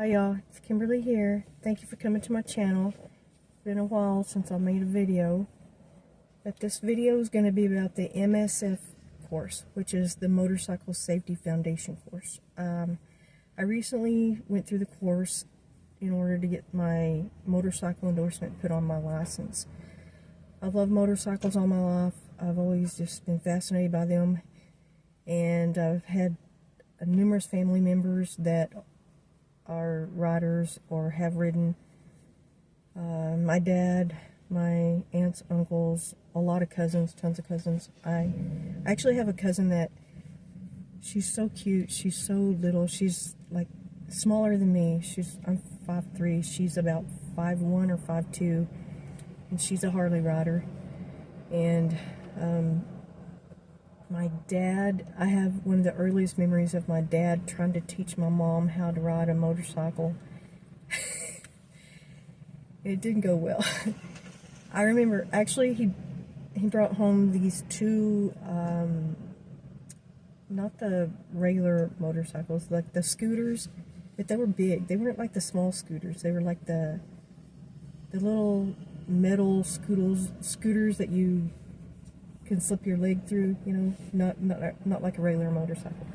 Hi y'all, it's Kimberly here. Thank you for coming to my channel. It's been a while since I made a video. But this video is going to be about the MSF course, which is the Motorcycle Safety Foundation course. I recently went through the course in order to get my motorcycle endorsement put on my license. I've loved motorcycles all my life. I've always just been fascinated by them. And I've had numerous family members that are riders or have ridden. My dad, my aunts, uncles, a lot of cousins, tons of cousins. I actually have a cousin that, she's so cute, she's so little, she's like smaller than me. I'm 5'3", she's about 5'1" or 5'2", and she's a Harley rider. And my dad, I have one of the earliest memories of my dad trying to teach my mom how to ride a motorcycle. It didn't go well. I remember, actually, he brought home these two, not the regular motorcycles, like the scooters, but they were big. They weren't like the small scooters. They were like the little metal scooters that you can slip your leg through, you know, not like a regular motorcycle.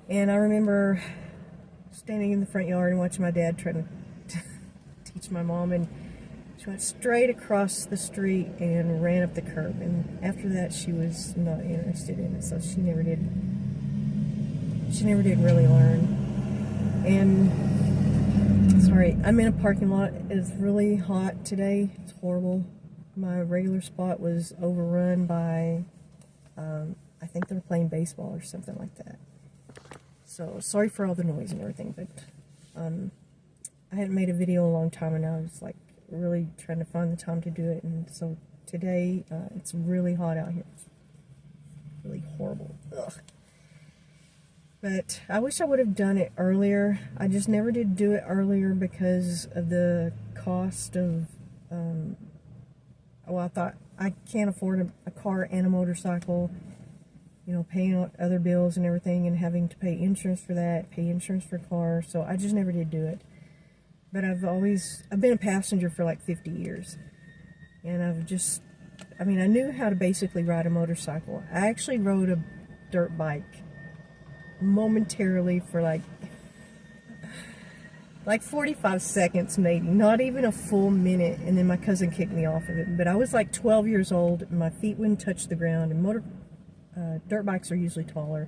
And I remember standing in the front yard and watching my dad trying to teach my mom, and she went straight across the street and ran up the curb. And after that, she was not interested in it, so she never did really learn. And sorry, I'm in a parking lot. It's really hot today. It's horrible. My regular spot was overrun by, I think they were playing baseball or something like that. So, sorry for all the noise and everything, but I hadn't made a video in a long time, and I was like really trying to find the time to do it. And so today, it's really hot out here. It's really horrible. Ugh. But I wish I would have done it earlier. I just never did do it earlier because of the cost of, well, I thought I can't afford a car and a motorcycle, you know, paying other bills and everything, and having to pay insurance for that, pay insurance for a car, so I just never did do it. But I've been a passenger for like 50 years, and I knew how to basically ride a motorcycle. I actually rode a dirt bike momentarily for like 45 seconds, maybe, not even a full minute, and then my cousin kicked me off of it. But I was like 12 years old, and my feet wouldn't touch the ground, and dirt bikes are usually taller.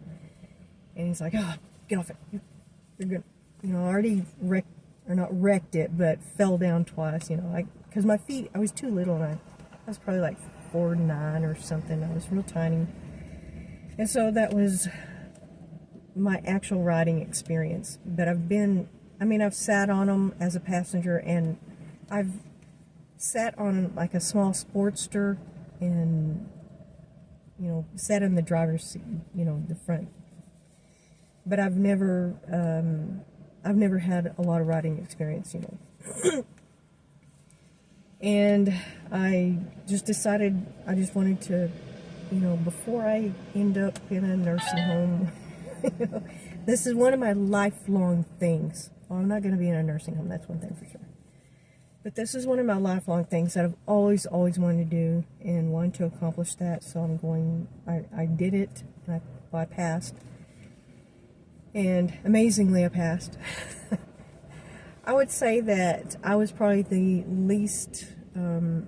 And he's like, "Oh, get off it. You're good." You know, I already not wrecked it, but fell down twice, you know, because my feet, I was too little, and I was probably like 4'9" or something. I was real tiny. And so that was my actual riding experience. But I've sat on them as a passenger, and I've sat on like a small Sportster and, you know, sat in the driver's seat, you know, the front. But I've never had a lot of riding experience, you know. And I just decided I just wanted to, you know, before I end up in a nursing home, you know, this is one of my lifelong things. Well, I'm not going to be in a nursing home, that's one thing for sure. But this is one of my lifelong things that I've always wanted to do and wanted to accomplish that. So I did it, and I passed. And amazingly, I passed. I would say that I was probably the least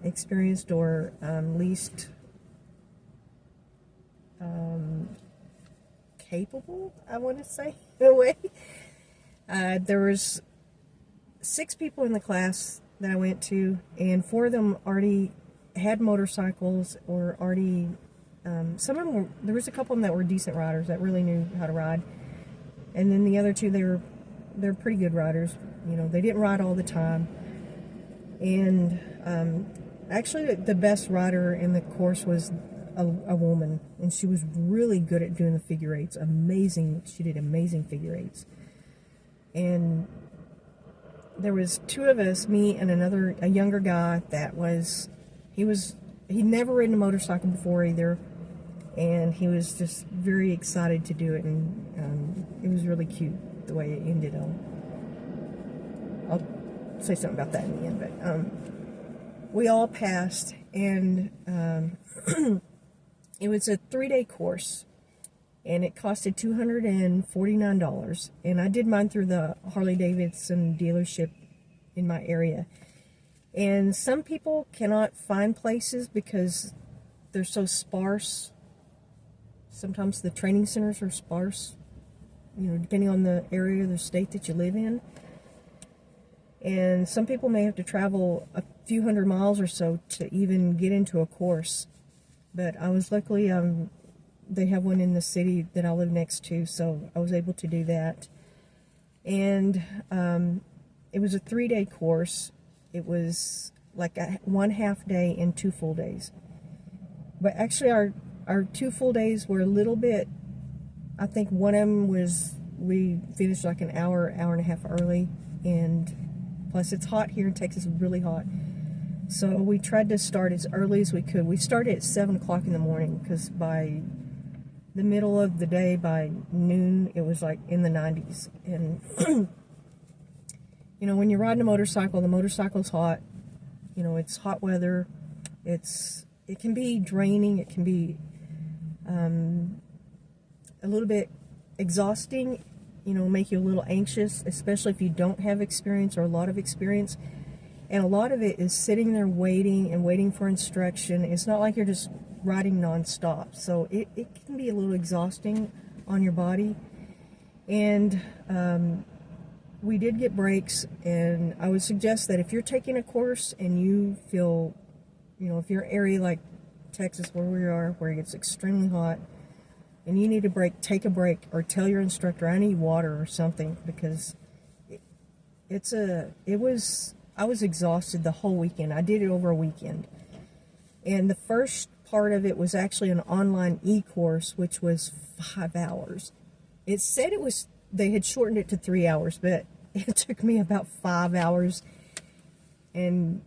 experienced or least capable, I want to say, in a way. There was 6 people in the class that I went to, and 4 of them already had motorcycles, or already, some of them there was a couple of them that were decent riders that really knew how to ride. And then the other 2, they're pretty good riders. You know, they didn't ride all the time. And actually, the best rider in the course was a woman, and she was really good at doing the figure eights. Amazing. She did amazing figure eights. And there was 2 of us, me and a younger guy he'd never ridden a motorcycle before either. And he was just very excited to do it, and it was really cute the way it ended up. say something about that in the end, but we all passed, and it was a 3-day course, and it costed $249, and I did mine through the Harley Davidson dealership in my area. And some people cannot find places because they're so sparse. Sometimes the training centers are sparse, you know, depending on the area or the state that you live in. And some people may have to travel a few hundred miles or so to even get into a course. But I was luckily, they have one in the city that I live next to, so I was able to do that. And it was a 3-day course. It was like one half day and 2 full days. But actually our 2 full days were a little bit, I think one of them was, we finished like an hour and a half early, and plus it's hot here in Texas, really hot. So we tried to start as early as we could. We started at 7 o'clock in the morning because by the middle of the day, by noon, it was like in the 90s. And you know, when you're riding a motorcycle, the motorcycle's hot. You know, it's hot weather. It can be draining. It can be a little bit exhausting. You know, make you a little anxious, especially if you don't have experience or a lot of experience. And a lot of it is sitting there waiting and waiting for instruction. It's not like you're just riding nonstop. So it can be a little exhausting on your body. And we did get breaks, and I would suggest that if you're taking a course and you feel, you know, if you're in an area like Texas where we are, where it gets extremely hot, and you need a break, take a break, or tell your instructor, I need water or something, because I was exhausted the whole weekend. I did it over a weekend. And the first part of it was actually an online e-course, which was 5 hours. It said they had shortened it to 3 hours, but it took me about 5 hours. And,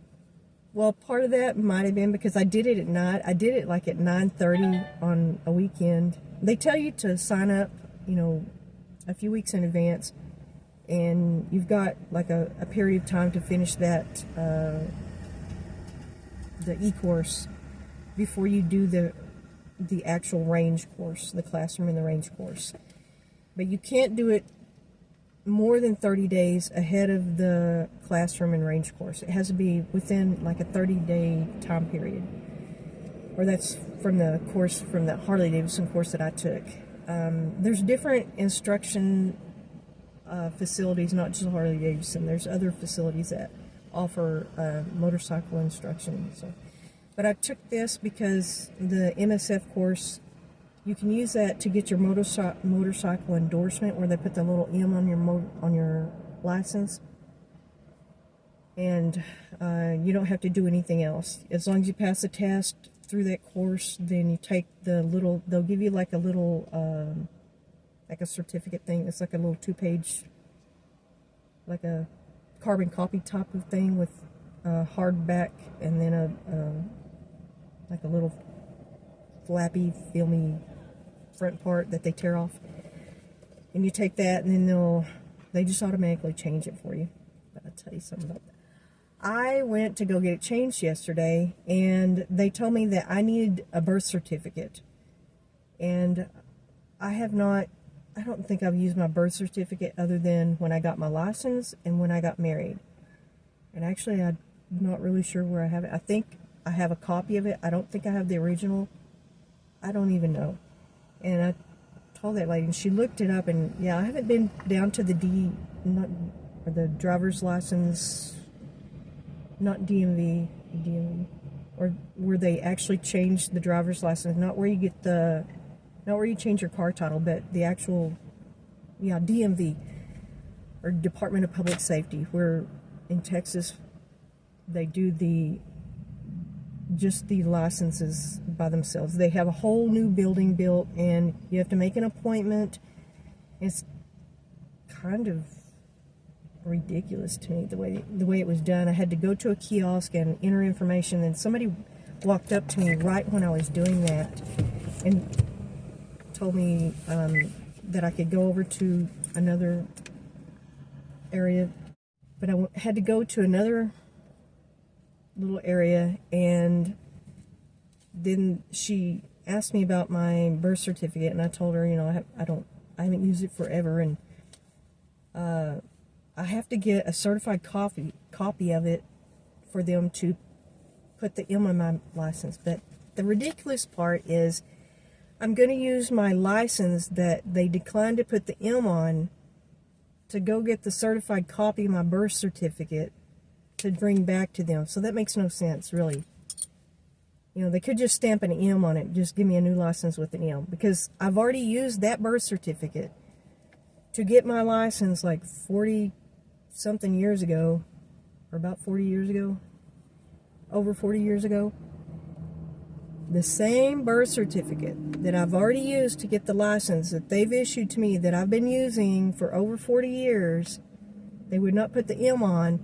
well, part of that might have been because I did it at night. I did it like at 9:30 on a weekend. They tell you to sign up, you know, a few weeks in advance. And you've got like a period of time to finish that, the e-course, before you do the actual range course, the classroom and the range course. But you can't do it more than 30 days ahead of the classroom and range course. It has to be within like a 30-day time period. Or that's from the course, from the Harley Davidson course that I took. There's different instruction facilities, not just Harley Davidson. There's other facilities that offer motorcycle instruction. So, but I took this because the MSF course, you can use that to get your motorcycle endorsement, where they put the little M on your license, and you don't have to do anything else. As long as you pass the test through that course, then you take they'll give you like a little like a certificate thing. It's like a little 2-page, like a carbon copy type of thing with a hard back, and then like a little flappy, filmy front part that they tear off. And you take that, and then they just automatically change it for you. But I'll tell you something about that. I went to go get it changed yesterday, and they told me that I needed a birth certificate. And I don't think I've used my birth certificate other than when I got my license and when I got married. And actually, I'm not really sure where I have it. I think I have a copy of it. I don't think I have the original. I don't even know. And I told that lady, and she looked it up, and yeah, I haven't been down to the driver's license, not DMV, or where they actually changed the driver's license, not where you get not where you change your car title, but the actual, DMV, or Department of Public Safety, where in Texas they do just the licenses by themselves. They have a whole new building built, and you have to make an appointment. It's kind of ridiculous to me the way it was done. I had to go to a kiosk and enter information, and somebody walked up to me right when I was doing that and told me that I could go over to another area But I had to go to another little area, and then she asked me about my birth certificate, and I told her, you know, I haven't used it forever, and I have to get a certified copy of it for them to put the M on my license. But the ridiculous part is I'm going to use my license that they declined to put the M on to go get the certified copy of my birth certificate to bring back to them. So that makes no sense, really. You know, they could just stamp an M on it, just give me a new license with an M, because I've already used that birth certificate to get my license like 40-something years ago, or about 40 years ago, over 40 years ago. The same birth certificate that I've already used to get the license that they've issued to me, that I've been using for over 40 years, they would not put the M on.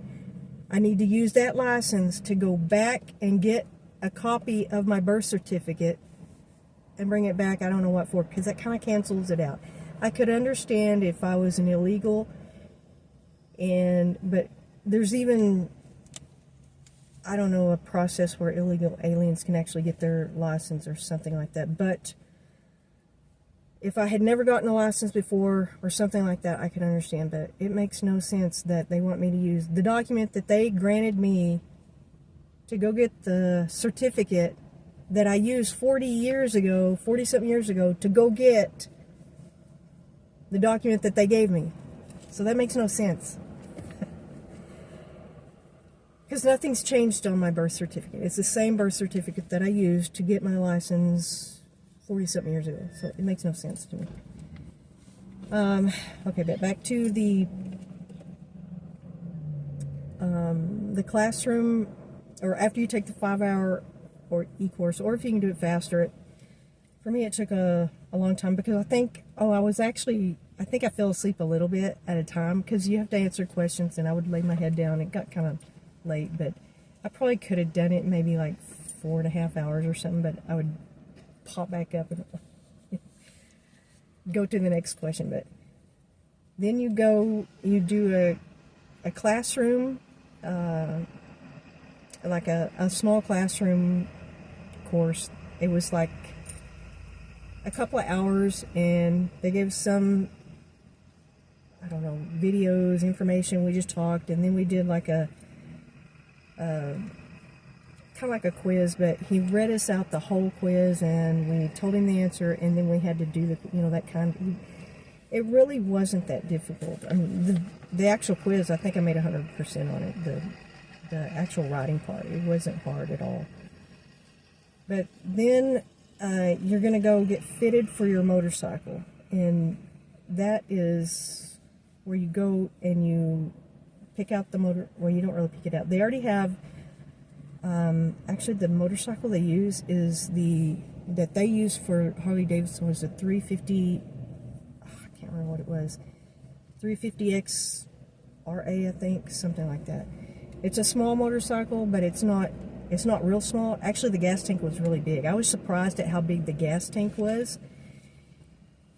I need to use that license to go back and get a copy of my birth certificate and bring it back. I don't know what for, because that kind of cancels it out. I could understand if I was an illegal, but there's even, I don't know, a process where illegal aliens can actually get their license or something like that. But if I had never gotten a license before or something like that, I could understand. But it makes no sense that they want me to use the document that they granted me to go get the certificate that I used 40 years ago, 40-something years ago, to go get the document that they gave me. So that makes no sense. Because nothing's changed on my birth certificate. It's the same birth certificate that I used to get my license 40-something years ago. So it makes no sense to me. Okay, but back to the classroom, or after you take the 5-hour or e-course, or if you can do it faster. For me, it took a long time, because I think I fell asleep a little bit at a time, because you have to answer questions, and I would lay my head down. It got kind of late, but I probably could have done it maybe like 4.5 hours or something, but I would pop back up and go to the next question. But then you do a classroom, like a small classroom course. It was like a couple of hours, and they gave some, I don't know, videos, information. We just talked, and then we did like kind of like a quiz, but he read us out the whole quiz, and we told him the answer, and then we had to do that kind of, it really wasn't that difficult. I mean, the actual quiz, I think I made 100% on it. The actual writing part, it wasn't hard at all. But then you're going to go get fitted for your motorcycle, and that is where you go and you pick out the motor. Well, you don't really pick it out. They already have, actually the motorcycle they use is that they use for Harley Davidson was a 350, I can't remember what it was, 350X RA, I think, something like that. It's a small motorcycle, but it's not real small. Actually, the gas tank was really big. I was surprised at how big the gas tank was.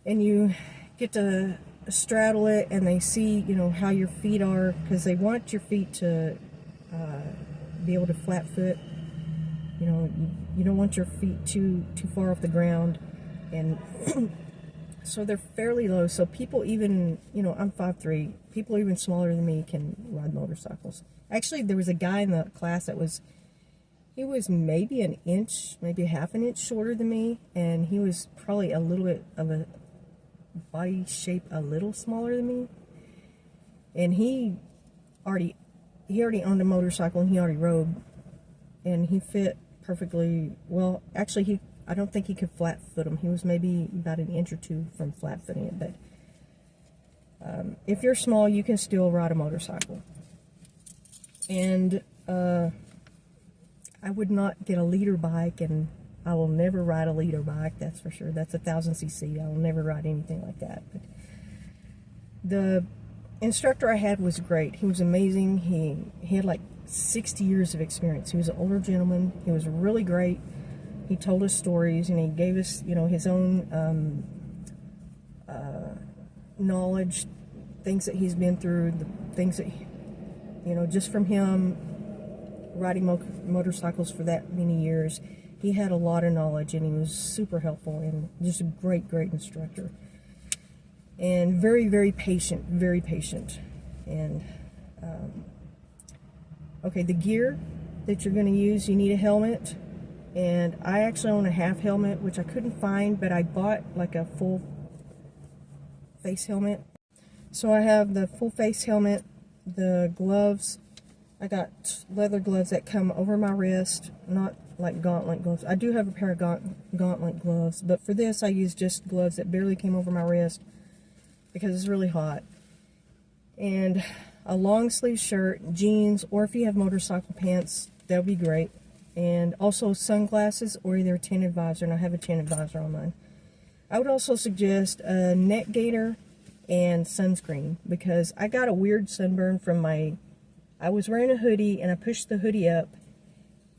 And you get to straddle it, and they see, how your feet are, because they want your feet to be able to flat foot. You don't want your feet too far off the ground, and so they're fairly low. So people even, I'm 5'3", people even smaller than me can ride motorcycles. Actually, there was a guy in the class that was maybe an inch, maybe half an inch shorter than me, and he was probably a little bit of a body shape a little smaller than me. And he already owned a motorcycle, and he already rode, and he fit perfectly well. Actually, I don't think he could flat foot him. He was maybe about an inch or two from flat footing it. But if you're small, you can still ride a motorcycle. And I would not get a leader bike, and I will never ride a leader bike, that's for sure. That's 1,000cc. I will never ride anything like that. But the instructor I had was great. He was amazing. He had like 60 years of experience. He was an older gentleman. He was really great. He told us stories, and he gave us, his own knowledge, things that he's been through, the things that you know, just from him riding motorcycles for that many years, he had a lot of knowledge, and he was super helpful and just a great instructor. And very patient, very patient. And okay, the gear that you're going to use, you need a helmet. And I actually own a half helmet, which I couldn't find, but I bought like a full face helmet. So I have the full face helmet, the gloves. I got leather gloves that come over my wrist, not like gauntlet gloves. I do have a pair of gauntlet gloves, but for this I use just gloves that barely came over my wrist because it's really hot. And a long sleeve shirt, jeans, or if you have motorcycle pants, that would be great. And also sunglasses or either a tinted visor, and I have a tinted visor on mine. I would also suggest a neck gaiter and sunscreen, because I got a weird sunburn from I was wearing a hoodie and I pushed the hoodie up,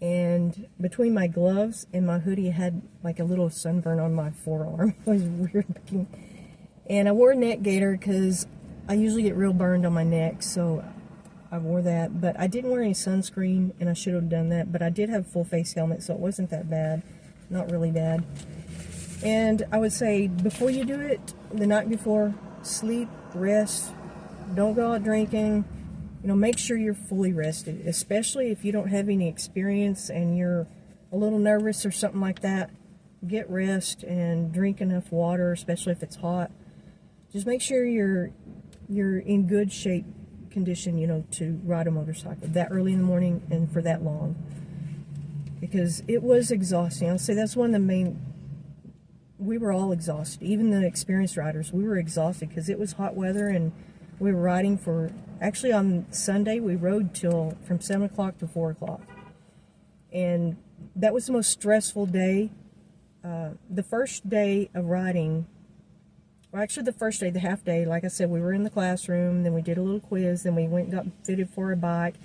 and between my gloves and my hoodie I had like a little sunburn on my forearm. It was weird looking. And I wore a neck gaiter because I usually get real burned on my neck, so I wore that. But I didn't wear any sunscreen, and I should have done that. But I did have a full face helmet, so it wasn't that bad. Not really bad. And I would say before you do it, the night before, sleep, rest, don't go out drinking. You know, make sure you're fully rested, especially if you don't have any experience and you're a little nervous or something like that. Get rest and drink enough water, especially if it's hot. Just make sure you're in good shape, condition, you know, to ride a motorcycle that early in the morning and for that long, because it was exhausting. I'll say that's one of the main. We were all exhausted, even the experienced riders. We were exhausted because it was hot weather, and we were riding for, actually on Sunday we rode from 7 o'clock to 4 o'clock, and that was the most stressful day. The first day of riding, well, actually the first day, the half day, like I said, we were in the classroom, then we did a little quiz, then we went and got fitted for a bike,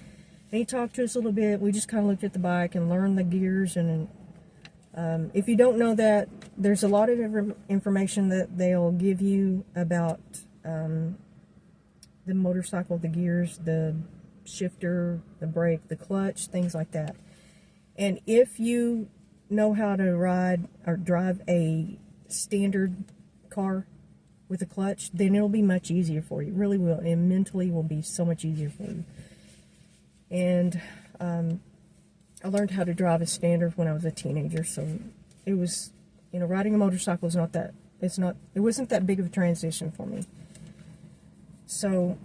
and he talked to us a little bit. We just kind of looked at the bike and learned the gears. And if you don't know that, there's a lot of information that they'll give you about the motorcycle, the gears, the shifter, the brake, the clutch, things like that. And if you know how to ride or drive a standard car with a clutch, then it'll be much easier for you. It really will. And mentally will be so much easier for you. And I learned how to drive a standard when I was a teenager, so it was, you know, riding a motorcycle is it wasn't that big of a transition for me. So,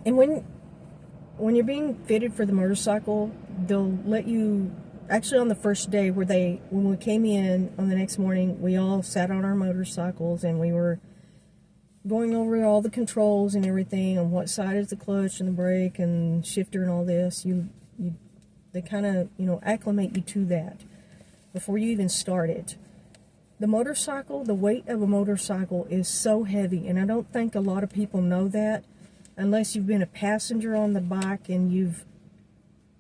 and when you're being fitted for the motorcycle, they'll let you, actually on the first day when we came in on the next morning, we all sat on our motorcycles and we were going over all the controls and everything, on what side is the clutch and the brake and shifter and all this. They kind of, you know, acclimate you to that before you even start it. The motorcycle, the weight of a motorcycle is so heavy, and I don't think a lot of people know that unless you've been a passenger on the bike. And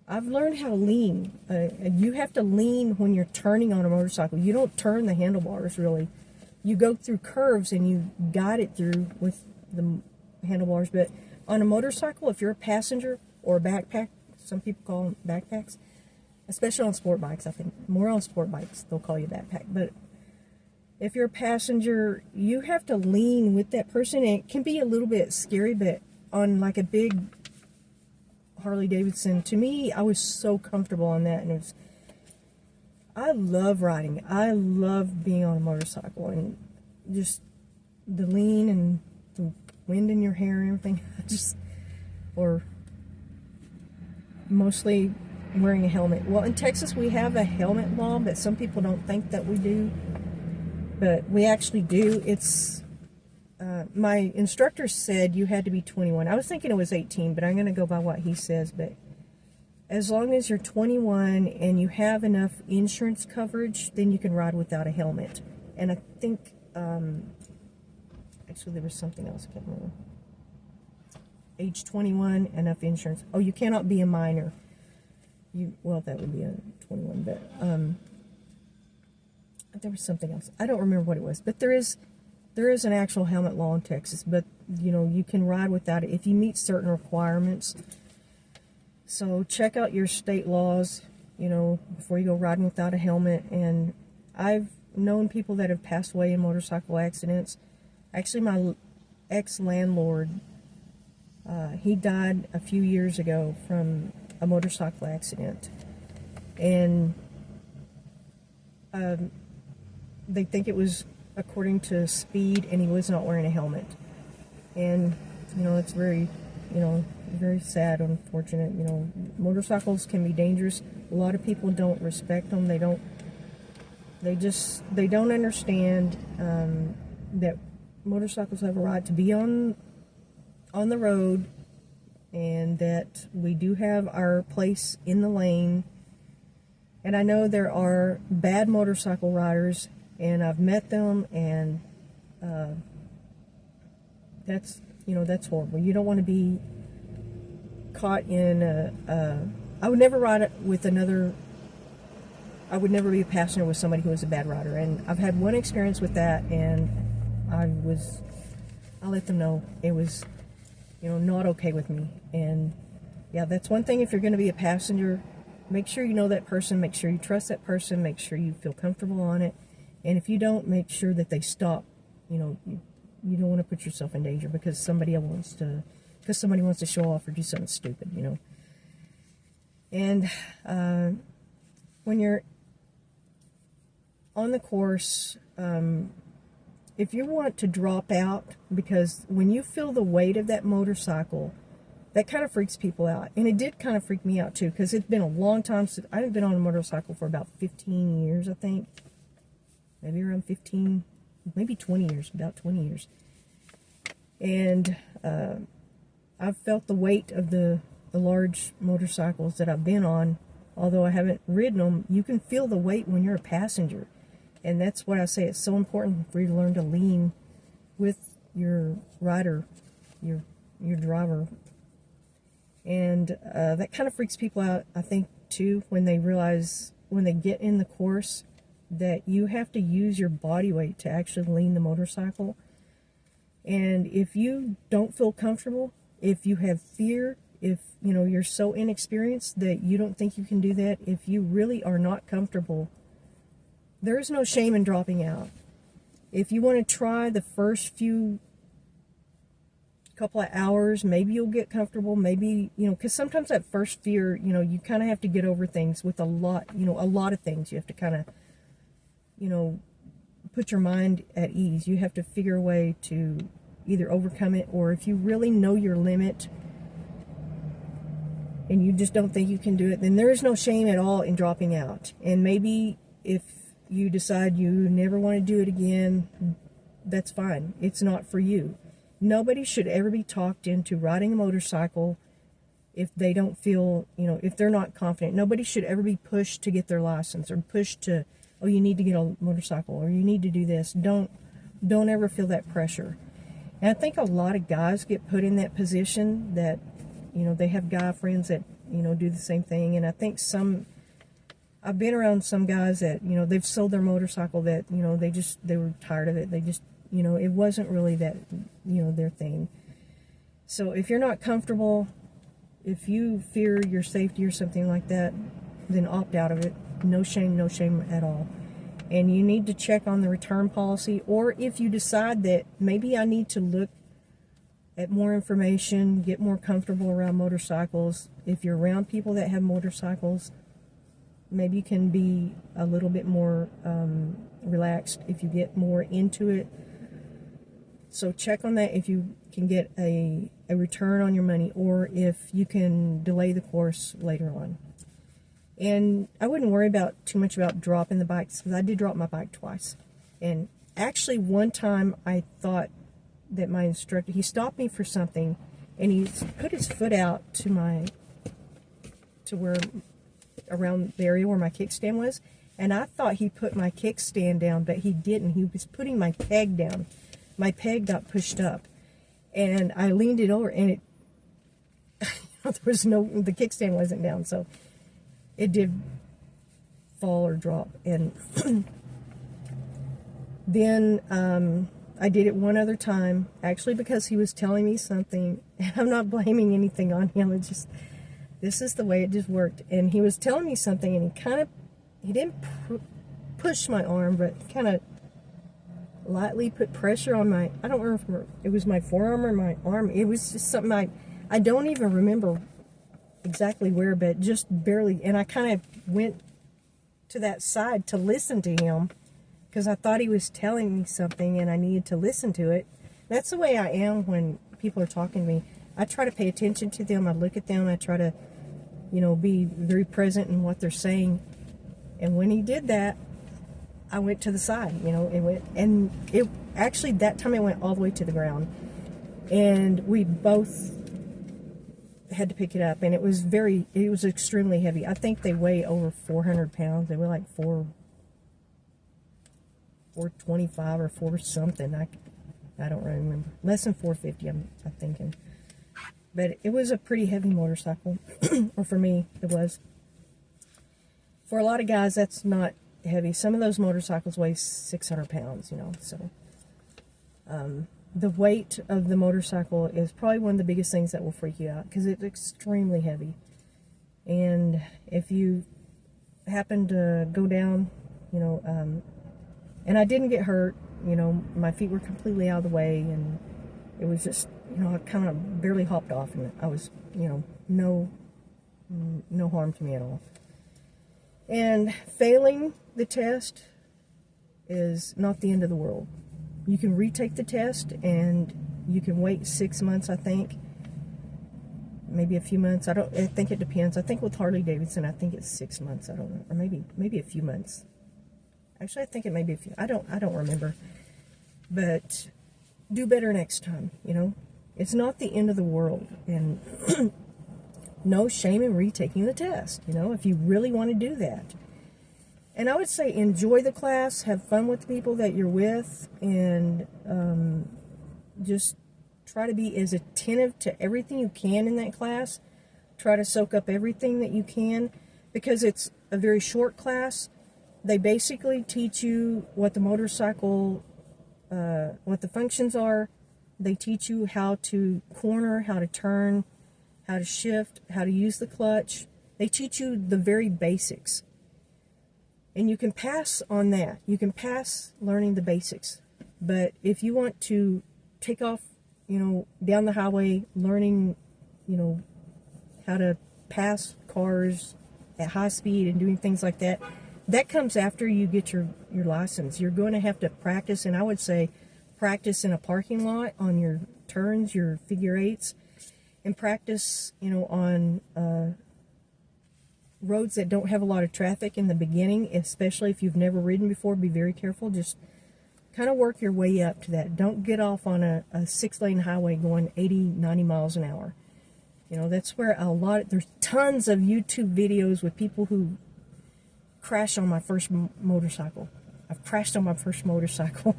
I've learned how to lean. You have to lean when you're turning on a motorcycle. You don't turn the handlebars, really. You go through curves and you guide it through with the handlebars. But on a motorcycle, if you're a passenger or a backpack, some people call them backpacks, especially on sport bikes. I think more on sport bikes they'll call you a backpack. But if you're a passenger, you have to lean with that person, and it can be a little bit scary. But on like a big Harley Davidson, to me, I was so comfortable on that, and I love riding. I love being on a motorcycle, and just the lean and the wind in your hair and everything. Or mostly wearing a helmet. Well, in Texas we have a helmet law, but some people don't think that we do, but we actually do. It's my instructor said you had to be 21. I was thinking it was 18, but I'm going to go by what he says. But as long as you're 21 and you have enough insurance coverage, then you can ride without a helmet. And I think actually there was something else, I can't remember. Age 21, enough insurance. Oh, you cannot be a minor. Well, that would be a 21, but there was something else. I don't remember what it was, but there's there is an actual helmet law in Texas, but you know, you can ride without it if you meet certain requirements. So check out your state laws, you know, before you go riding without a helmet. And I've known people that have passed away in motorcycle accidents. Actually, my ex-landlord, he died a few years ago from a motorcycle accident. And they think it was according to speed, and he was not wearing a helmet. And, you know, it's very, you know, very sad, unfortunate. You know, motorcycles can be dangerous. A lot of people don't respect them. They don't understand that motorcycles have a right to be on the road, and that we do have our place in the lane. And I know there are bad motorcycle riders, and I've met them, and that's, you know, that's horrible. You don't want to be caught in I would never ride with another. I would never be a passenger with somebody who was a bad rider. And I've had one experience with that, and I let them know it was, you know, not okay with me. And yeah, that's one thing. If you're going to be a passenger, make sure you know that person, make sure you trust that person, make sure you feel comfortable on it. And if you don't, make sure that they stop. You know, you don't want to put yourself in danger because somebody wants to show off or do something stupid, you know. And when you're on the course, if you want to drop out, because when you feel the weight of that motorcycle, that kind of freaks people out. And it did kind of freak me out too, because it's been a long time since I've been on a motorcycle for about 15 years, I think. Maybe around 15, maybe 20 years, about 20 years. And I've felt the weight of the large motorcycles that I've been on. Although I haven't ridden them, you can feel the weight when you're a passenger. And that's what I say, it's so important for you to learn to lean with your rider, your driver. And that kind of freaks people out, I think, too, when they realize, when they get in the course, that you have to use your body weight to actually lean the motorcycle. And if you don't feel comfortable, if you have fear, if, you know, you're so inexperienced that you don't think you can do that, if you really are not comfortable, there is no shame in dropping out. If you want to try the first couple of hours, maybe you'll get comfortable, maybe, you know, because sometimes that first fear, you know, you kind of have to get over things with a lot of things. You have to kind of, you know, put your mind at ease. You have to figure a way to either overcome it, or if you really know your limit and you just don't think you can do it, then there is no shame at all in dropping out. And maybe if you decide you never want to do it again, that's fine. It's not for you. Nobody should ever be talked into riding a motorcycle if they don't feel, you know, if they're not confident. Nobody should ever be pushed to get their license, or pushed to, oh, you need to get a motorcycle, or you need to do this. Don't ever feel that pressure. And I think a lot of guys get put in that position that, you know, they have guy friends that, you know, do the same thing. And I think I've been around some guys that, you know, they've sold their motorcycle, that, you know, they were tired of it. They just, you know, it wasn't really that, you know, their thing. So if you're not comfortable, if you fear your safety or something like that, then opt out of it. No shame at all. And you need to check on the return policy, or if you decide that maybe I need to look at more information, get more comfortable around motorcycles. If you're around people that have motorcycles, maybe you can be a little bit more relaxed if you get more into it. So check on that, if you can get a return on your money, or if you can delay the course later on. And I wouldn't worry too much about dropping the bikes, because I did drop my bike twice. And actually one time I thought that my instructor, he stopped me for something, and he put his foot out around the area where my kickstand was, and I thought he put my kickstand down, but he didn't. He was putting my peg down. My peg got pushed up, and I leaned it over, and it the kickstand wasn't down, so it did fall or drop. And then I did it one other time, actually because he was telling me something, and I'm not blaming anything on him. It's just, this is the way it just worked. And he was telling me something, and he didn't push my arm, but kind of lightly put pressure on my, I don't remember if it was my forearm or my arm. It was just something I don't even remember exactly where, but just barely. And I kind of went to that side to listen to him because I thought he was telling me something and I needed to listen to it. That's the way I am when people are talking to me. I try to pay attention to them. I look at them. I try to, be very present in what they're saying. And when he did that, I went to the side, it actually, that time it went all the way to the ground. And we both had to pick it up, and it was extremely heavy. I think they weigh over 400 pounds. They were like 425 or 4 something. I don't really remember. Less than 450, I'm thinking. But it was a pretty heavy motorcycle, or for me, it was. For a lot of guys, that's not heavy. Some of those motorcycles weigh 600 pounds, so. The weight of the motorcycle is probably one of the biggest things that will freak you out because it's extremely heavy. And if you happen to go down, and I didn't get hurt, my feet were completely out of the way, and it was just, I kind of barely hopped off, and I was, no harm to me at all. And failing the test is not the end of the world. You can retake the test, and you can wait 6 months, I think. Maybe a few months. I think it depends. I think with Harley Davidson, I think it's 6 months. I don't know. Or maybe a few months. Actually, I think it may be a few. I don't remember. But do better next time, It's not the end of the world. And no shame in retaking the test, if you really want to do that. And I would say enjoy the class, have fun with the people that you're with, and just try to be as attentive to everything you can in that class. Try to soak up everything that you can, because it's a very short class. They basically teach you what the motorcycle, what the functions are. They teach you how to corner, how to turn, how to shift, how to use the clutch. They teach you the very basics. And you can pass on that. You can pass learning the basics. But if you want to take off, down the highway, learning, how to pass cars at high speed and doing things like that, that comes after you get your license. You're going to have to practice, and I would say practice in a parking lot on your turns, your figure eights, and practice, on roads that don't have a lot of traffic in the beginning, especially if you've never ridden before. Be very careful. Just kind of work your way up to that. Don't get off on a 6-lane highway going 80, 90 miles an hour. That's where there's tons of YouTube videos with people who crash on my first motorcycle. I've crashed on my first motorcycle.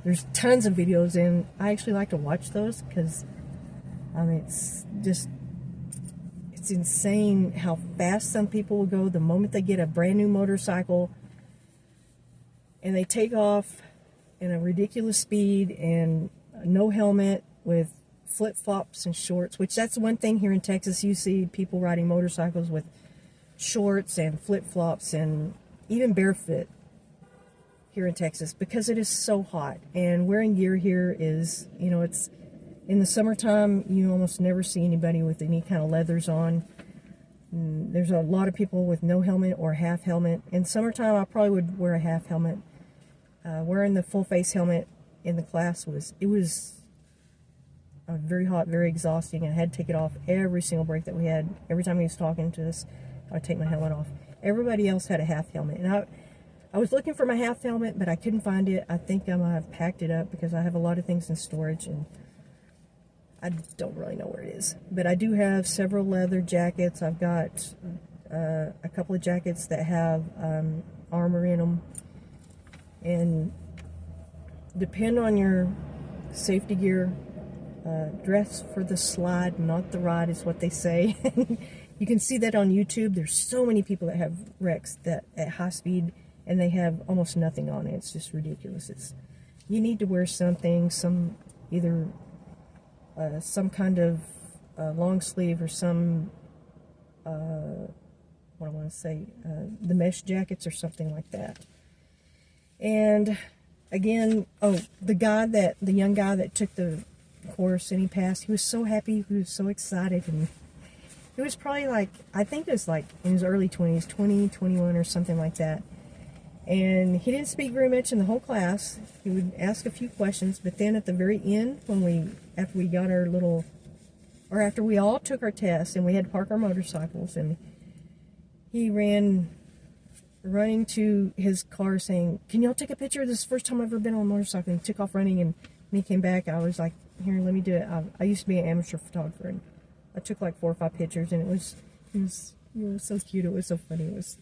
There's tons of videos, and I actually like to watch those because, it's insane how fast some people will go the moment they get a brand new motorcycle, and they take off in a ridiculous speed and no helmet with flip-flops and shorts, which that's one thing here in Texas. You see people riding motorcycles with shorts and flip-flops and even barefoot here in Texas because it is so hot. And wearing gear here is, it's in the summertime, you almost never see anybody with any kind of leathers on. There's a lot of people with no helmet or half helmet. In summertime, I probably would wear a half helmet. Wearing the full face helmet in the class was very hot, very exhausting. I had to take it off every single break that we had. Every time he was talking to us, I'd take my helmet off. Everybody else had a half helmet. And I was looking for my half helmet, but I couldn't find it. I think I might have packed it up because I have a lot of things in storage, and I don't really know where it is. But I do have several leather jackets. I've got a couple of jackets that have armor in them. And depend on your safety gear. Dress for the slide, not the ride, is what they say. You can see that on YouTube. There's so many people that have wrecks that at high speed, and they have almost nothing on it. It's just ridiculous. you need to wear something, either some kind of long sleeve or some, what I want to say, the mesh jackets or something like that. And again, the young guy that took the course and he passed, he was so happy, he was so excited, and it was probably like, I think it was like in his early 20s, 20, 21 or something like that. And he didn't speak very much in the whole class. He would ask a few questions, but then at the very end, after we got our little, or after we all took our tests and we had to park our motorcycles, and he running to his car saying, "Can y'all take a picture? This is the first time I've ever been on a motorcycle." And he took off running, and when he came back, I was like, "Here, let me do it." I used to be an amateur photographer, and I took like 4 or 5 pictures, and it was so cute. It was so funny. It was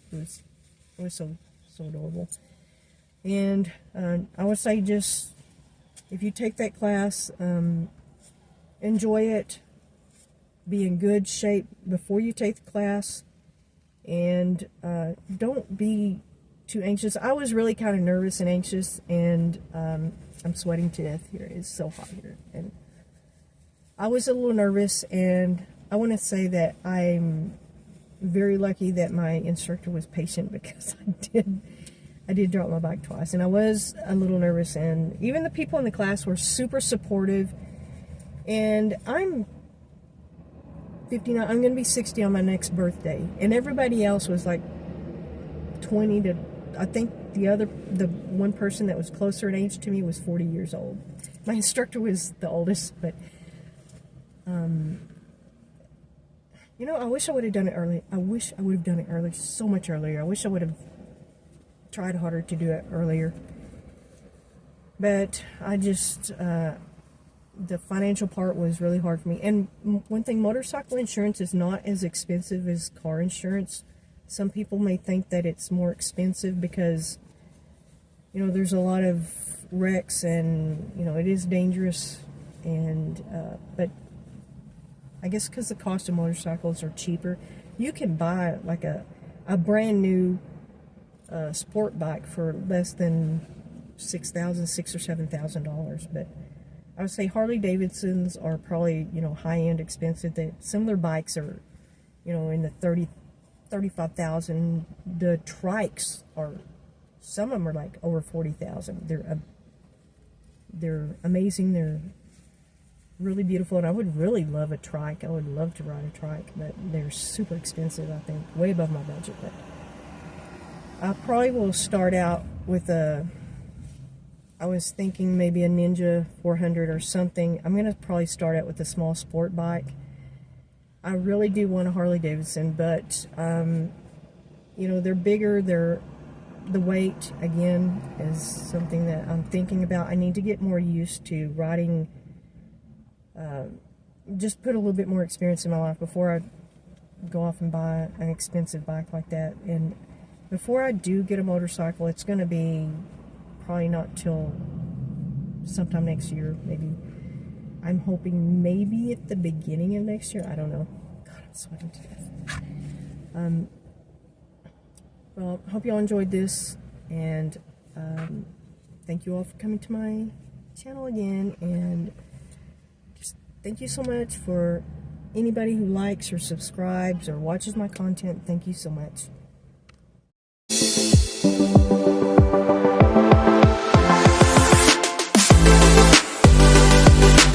so adorable. And I would say, just if you take that class, enjoy it, be in good shape before you take the class, and don't be too anxious. I was really kind of nervous and anxious, and I'm sweating to death here. It's so hot here, and I was a little nervous, and I want to say that I'm very lucky that my instructor was patient, because I did drop my bike twice, and I was a little nervous, and even the people in the class were super supportive. And I'm 59, I'm going to be 60 on my next birthday, and everybody else was like 20 to, I think the one person that was closer in age to me was 40 years old. My instructor was the oldest, but you know, I wish I would have done it early. I wish I would have done it earlier, so much earlier. I wish I would have tried harder to do it earlier. But I just, the financial part was really hard for me. And one thing, motorcycle insurance is not as expensive as car insurance. Some people may think that it's more expensive because, you know, there's a lot of wrecks, and, you know, it is dangerous. And, but I guess because the cost of motorcycles are cheaper, you can buy like a brand new sport bike for less than $6,000 or $7,000. But I would say Harley Davidsons are probably, you know, high-end expensive. Some of their bikes are, you know, in the $35,000. The trikes are, some of them are like over $40,000. They're amazing. They're really beautiful, and I would really love a trike. I would love to ride a trike, but they're super expensive, I think, way above my budget. But I probably will start out with I was thinking maybe a Ninja 400 or something. I'm going to probably start out with a small sport bike. I really do want a Harley Davidson, but, you know, they're bigger. The weight, again, is something that I'm thinking about. I need to get more used to riding, just put a little bit more experience in my life before I go off and buy an expensive bike like that. And before I do get a motorcycle, it's going to be probably not till sometime next year, maybe. I'm hoping maybe at the beginning of next year. I don't know. God, I'm sweating to death. Well, I hope you all enjoyed this, and thank you all for coming to my channel again, and just thank you so much for anybody who likes or subscribes or watches my content. Thank you so much.